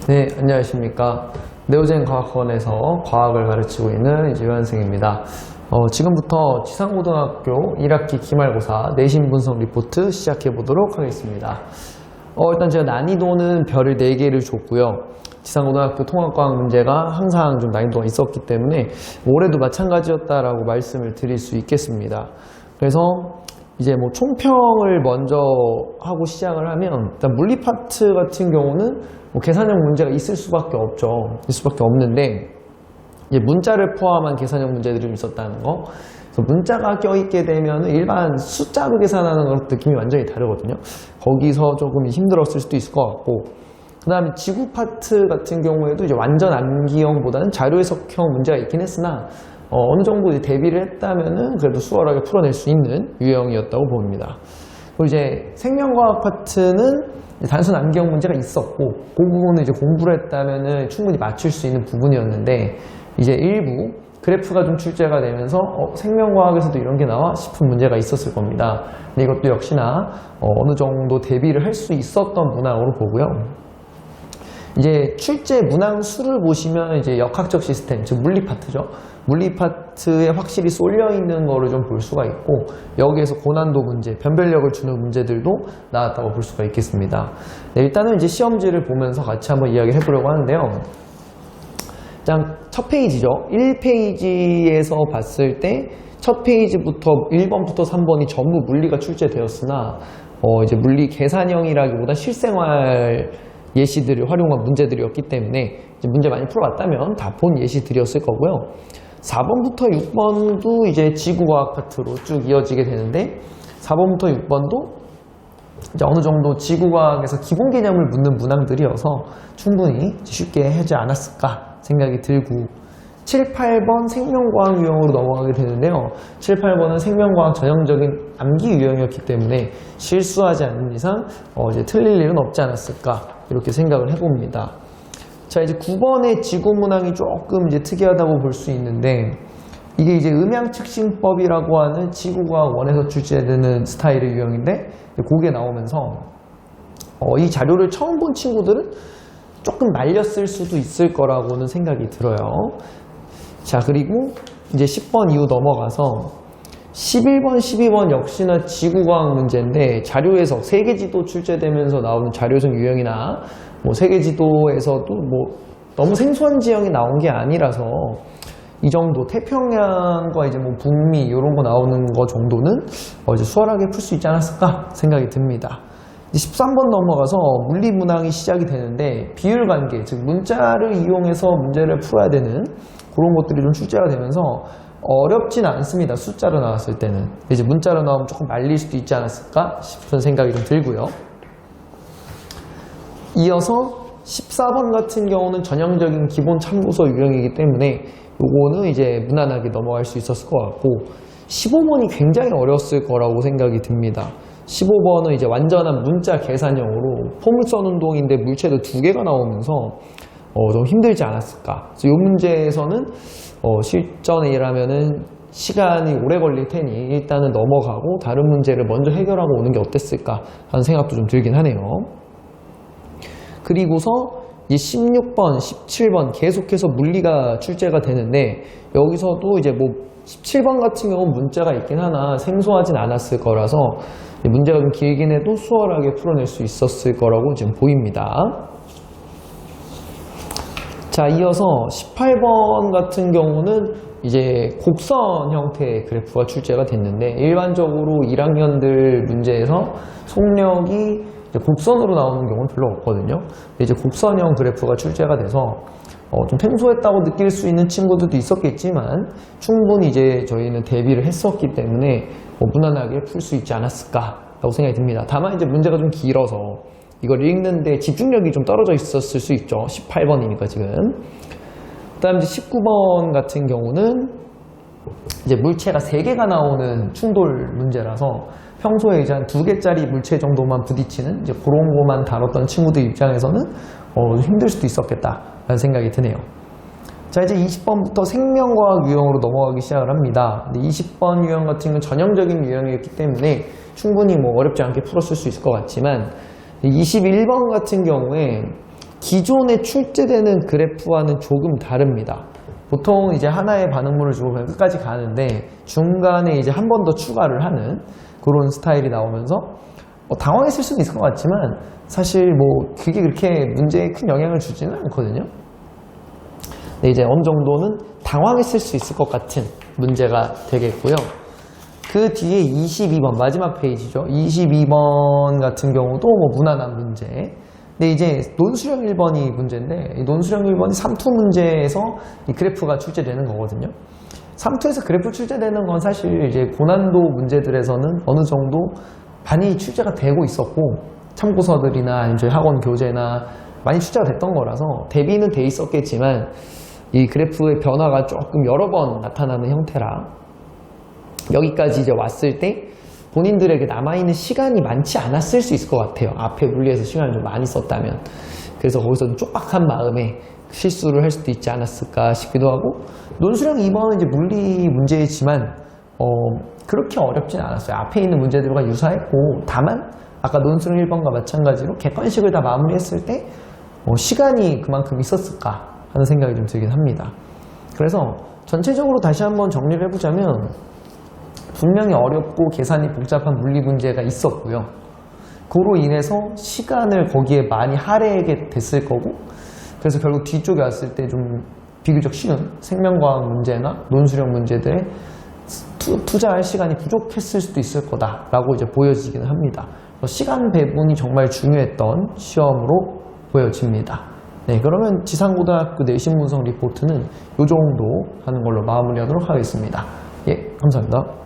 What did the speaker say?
네, 안녕하십니까. 네오젠 과학원에서 과학을 가르치고 있는 이지현 선생입니다. 지금부터 지상고등학교 1학기 기말고사 내신 분석 리포트 시작해 보도록 하겠습니다. 일단 제가 난이도는 별을 4개를 줬고요. 지상고등학교 통합과학 문제가 항상 좀 난이도가 있었기 때문에 올해도 마찬가지였다라고 말씀을 드릴 수 있겠습니다. 그래서 이제 뭐 총평을 먼저 하고 시작을 하면, 일단 물리 파트 같은 경우는 뭐 계산형 문제가 있을 수밖에 없죠. 있을 수밖에 없는데, 이제 문자를 포함한 계산형 문제들이 좀 있었다는 거. 그래서 문자가 껴있게 되면 일반 숫자로 계산하는 것 느낌이 완전히 다르거든요. 거기서 조금 힘들었을 수도 있을 것 같고, 그 다음에 지구 파트 같은 경우에도 이제 완전 암기형보다는 자료 해석형 문제가 있긴 했으나, 어느 정도 대비를 했다면은 그래도 수월하게 풀어낼 수 있는 유형이었다고 봅니다. 그리고 이제 생명과학 파트는 단순 암기형 문제가 있었고, 그 부분은 이제 공부를 했다면은 충분히 맞출 수 있는 부분이었는데, 이제 일부 그래프가 좀 출제가 되면서 생명과학에서도 이런 게 나와 싶은 문제가 있었을 겁니다. 근데 이것도 역시나 어느 정도 대비를 할 수 있었던 문항으로 보고요. 이제 출제 문항 수를 보시면 이제 역학적 시스템, 즉 물리 파트죠. 물리 파트에 확실히 쏠려 있는 거를 좀 볼 수가 있고, 여기에서 고난도 문제, 변별력을 주는 문제들도 나왔다고 볼 수가 있겠습니다. 네, 일단은 이제 시험지를 보면서 같이 한번 이야기를 해보려고 하는데요. 자, 첫 페이지죠. 1페이지에서 봤을 때 첫 페이지부터 1번부터 3번이 전부 물리가 출제되었으나 이제 물리 계산형이라기보다 실생활 예시들을 활용한 문제들이었기 때문에 이제 문제 많이 풀어봤다면 다 본 예시들이었을 거고요. 4번부터 6번도 이제 지구과학 파트로 쭉 이어지게 되는데, 4번부터 6번도 이제 어느 정도 지구과학에서 기본 개념을 묻는 문항들이어서 충분히 쉽게 하지 않았을까 생각이 들고, 7, 8번 생명과학 유형으로 넘어가게 되는데요. 7, 8번은 생명과학 전형적인 암기 유형이었기 때문에 실수하지 않는 이상 이제 틀릴 일은 없지 않았을까 이렇게 생각을 해봅니다. 자, 이제 9번의 지구 문항이 조금 이제 특이하다고 볼 수 있는데, 이게 이제 음양측신법이라고 하는 지구과학 원에서 출제되는 스타일의 유형인데, 그게 나오면서 이 자료를 처음 본 친구들은 조금 말렸을 수도 있을 거라고는 생각이 들어요. 자, 그리고 이제 10번 이후 넘어가서 11번, 12번 역시나 지구과학 문제인데, 자료 해석, 세계지도 출제되면서 나오는 자료 해석 유형이나 뭐 세계지도에서도 뭐 너무 생소한 지형이 나온 게 아니라서 이 정도 태평양과 이제 뭐 북미 이런 거 나오는 거 정도는 이제 수월하게 풀 수 있지 않았을까 생각이 듭니다. 이제 13번 넘어가서 물리 문항이 시작이 되는데, 비율 관계, 즉 문자를 이용해서 문제를 풀어야 되는 그런 것들이 좀 출제가 되면서 어렵진 않습니다. 숫자로 나왔을 때는. 이제 문자로 나오면 조금 말릴 수도 있지 않았을까 싶은 생각이 좀 들고요. 이어서 14번 같은 경우는 전형적인 기본 참고서 유형이기 때문에 요거는 이제 무난하게 넘어갈 수 있었을 것 같고, 15번이 굉장히 어려웠을 거라고 생각이 듭니다. 15번은 이제 완전한 문자 계산형으로 포물선 운동인데 물체도 2개가 나오면서 좀 힘들지 않았을까. 그래서 이 문제에서는 실전에 일하면은 시간이 오래 걸릴 테니 일단은 넘어가고 다른 문제를 먼저 해결하고 오는 게 어땠을까 하는 생각도 좀 들긴 하네요. 그리고서 이 16번, 17번 계속해서 물리가 출제가 되는데, 여기서도 이제 뭐 17번 같은 경우는 문자가 있긴 하나 생소하진 않았을 거라서 문제가 좀 길긴 해도 수월하게 풀어낼 수 있었을 거라고 지금 보입니다. 자, 이어서 18번 같은 경우는 이제 곡선 형태의 그래프가 출제가 됐는데, 일반적으로 1학년들 문제에서 속력이 곡선으로 나오는 경우는 별로 없거든요. 이제 곡선형 그래프가 출제가 돼서 좀 생소했다고 느낄 수 있는 친구들도 있었겠지만, 충분히 이제 저희는 대비를 했었기 때문에 무난하게 풀 수 있지 않았을까라고 생각이 듭니다. 다만 이제 문제가 좀 길어서 이걸 읽는데 집중력이 좀 떨어져 있었을 수 있죠. 18번이니까 지금. 그 다음 이제 19번 같은 경우는 이제 물체가 3개가 나오는 충돌 문제라서 평소에 이제 한 2개짜리 물체 정도만 부딪히는 이제 그런 거만 다뤘던 친구들 입장에서는 힘들 수도 있었겠다라는 생각이 드네요. 자, 이제 20번부터 생명과학 유형으로 넘어가기 시작을 합니다. 근데 20번 유형 같은 경우는 전형적인 유형이었기 때문에 충분히 뭐 어렵지 않게 풀었을 수 있을 것 같지만, 21번 같은 경우에 기존에 출제되는 그래프와는 조금 다릅니다. 보통 이제 하나의 반응물을 주고 그냥 끝까지 가는데 중간에 이제 한 번 더 추가를 하는 그런 스타일이 나오면서 당황했을 수는 있을 것 같지만 사실 뭐 그게 그렇게 문제에 큰 영향을 주지는 않거든요. 근데 이제 어느 정도는 당황했을 수 있을 것 같은 문제가 되겠고요. 그 뒤에 22번 마지막 페이지죠. 22번 같은 경우도 뭐 무난한 문제. 근데 이제 논술형 1번이 문제인데 이 논술형 1번이 3투 문제에서 이 그래프가 출제되는 거거든요. 3투에서 그래프 출제되는 건 사실 이제 고난도 문제들에서는 어느 정도 많이 출제가 되고 있었고 참고서들이나 아니면 저희 학원 교재나 많이 출제가 됐던 거라서 대비는 돼 있었겠지만 이 그래프의 변화가 조금 여러 번 나타나는 형태라 여기까지 이제 왔을 때 본인들에게 남아있는 시간이 많지 않았을 수 있을 것 같아요. 앞에 물리에서 시간을 좀 많이 썼다면. 그래서 거기서 좀 촉박한 마음에 실수를 할 수도 있지 않았을까 싶기도 하고 논술형 2번은 이제 물리 문제이지만 그렇게 어렵진 않았어요. 앞에 있는 문제들과 유사했고 다만 아까 논술형 1번과 마찬가지로 객관식을 다 마무리했을 때 시간이 그만큼 있었을까 하는 생각이 좀 들긴 합니다. 그래서 전체적으로 다시 한번 정리를 해보자면 분명히 어렵고 계산이 복잡한 물리 문제가 있었고요. 그로 인해서 시간을 거기에 많이 할애하게 됐을 거고 그래서 결국 뒤쪽에 왔을 때 좀 비교적 쉬운 생명과학 문제나 논술형 문제들에 투자할 시간이 부족했을 수도 있을 거다라고 이제 보여지기는 합니다. 시간 배분이 정말 중요했던 시험으로 보여집니다. 네, 그러면 지상고등학교 내신 분석 리포트는 이 정도 하는 걸로 마무리하도록 하겠습니다. 예, 감사합니다.